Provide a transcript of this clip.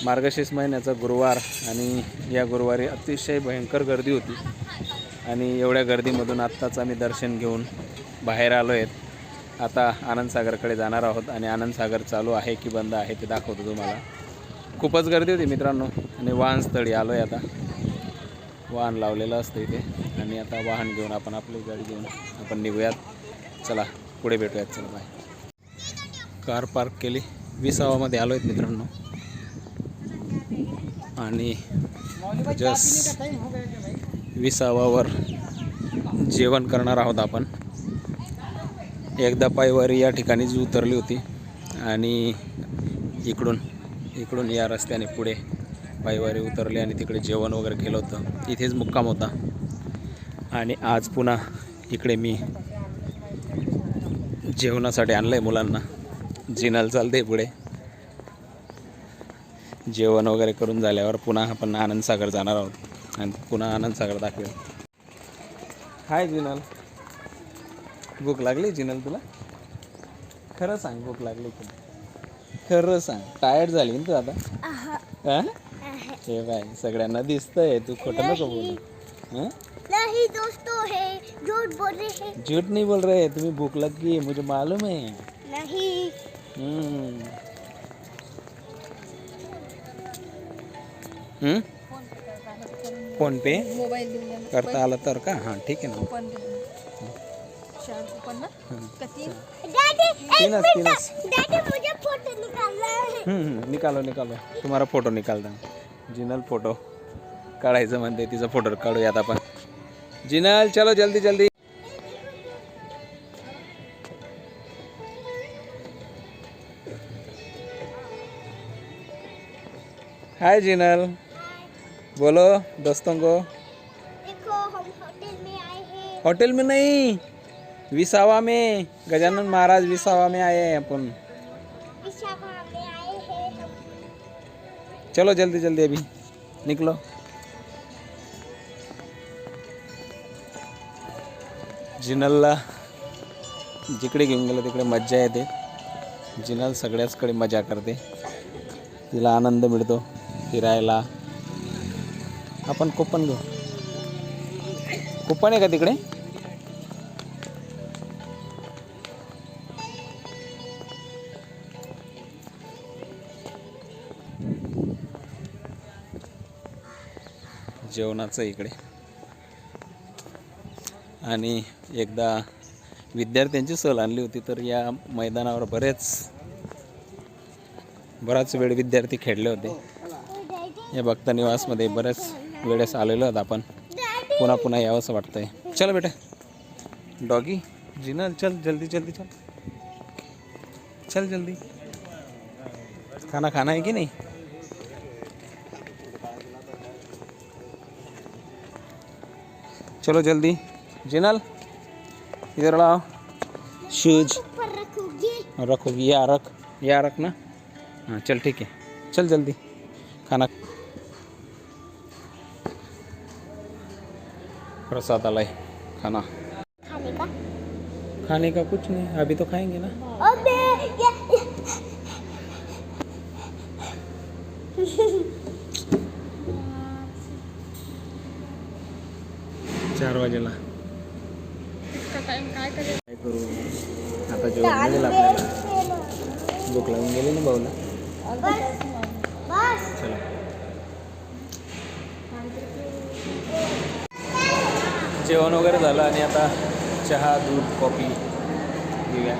मार्गशीर्ष महिन्याचा गुरुवार आणि या गुरुवारी अतिशय भयंकर गर्दी होती आणि एवढ्या गर्दीमधून आत्ताच आम्ही दर्शन घेऊन बाहेर आलो आहेत। आता आनंदसागरकडे जाणार आहोत आणि आनंदसागर चालू आहे की बंद आहे ते दाखवतो तुम्हाला। खूपच गर्दी होती मित्रांनो आणि वाहनस्थळी आलो आहे। आता वाहन लावलेलं असतं इथे आणि आता वाहन घेऊन आपण आपली गाडी घेऊन आपण निघूयात। चला पुढे भेटूयात। चला बाय। कार पार्क केली, 20मध्ये आलो आहेत मित्रांनो आणि जस्ट 20वर जेवण करणार आहोत आपण। एकदा पायवारी या ठिकाणीच उतरली होती आणि इकडून या रस्त्याने पुढे पायवारी उतरली आणि तिकडे जेवण वगैरे केलं होतं। इथेच मुक्काम होता आणि आज पुन्हा इकडे मी जेवणासाठी आणलं आहे मुलांना। जिनल चालते पुढे। जेवण वगैरे करून झाल्यावर पुन्हा आपण आनंदसागर जाणार आहोत आणि पुन्हा आनंदसागर दाखवेल। हाय जिनल, भूक लागली जिनल तुला? खरं सांग भूक लागली तुला? खरं सांग, टायर्ड झाली ना तू आता? हां हे बाय सगळ्यांना दिसतंय, तू खोटं नको बोलू। हां नहीं दोस्तों है, झूठ बोल रहे हैं। झूठ नहीं बोल रहे, तुम्हें भूख लगी है मुझे मालूम है। नहीं फोन पे मोबाईल करता आला तर का? हां ठीक आहे ना। डैडी मुझे फोटो निकालना है। निकालो तुम्हारा फोटो निकालता हूँ। जिनल फोटो काढायचं म्हणते, तिचा फोटो काढूयात आपण। जिनल चलो जल्दी जल्दी। हाय जिनल, बोलो दोस्तों को। देखो हम होटल में आए हैं। होटल में नहीं, 20 में, गजानन महाराज 20 में आए हैं अपन। विशाखा में आए हैं हम। चलो जल्दी जल्दी अभी निकलो। जिनलला जिकडे घेऊन गेलो तिकडे मज्जा येते। जिनल सगळ्याचकडे मजा करते, तिला आनंद मिळतो फिरायला। आपण कुपन घेऊ। कुपन आहे का तिकडे? जेवणाचं इकडे आणि एकदा विद्यार्थ्यांची सहल आणली होती तर या मैदानावर बराच वेळ विद्यार्थी खेळले होते। या भक्त निवासमध्ये बरेच वेळेस आलेलो आहोत आपण, पुन्हा पुन्हा यावंसं वाटतंय। चल बेटा डॉगी, जिनल चल जल्दी जल्दी चल जल्दी। खाना है कि नहीं? चलो जल्दी। जिनल इधर लाओ शूज। ऊपर रखोगी या रख ना। हाँ चल ठीक है, चल जल्दी। खाना प्रसाद आला है, खाना खाने का कुछ नहीं, अभी तो खाएंगे ना। अबे चार वाजेला काय करू आता? जेवण मिळेल आपल्याला, भूक लागून गेली ना भाऊला। बस चला जेवण वगैरे झालं आणि आता चहा दूध कॉफी घेऊया।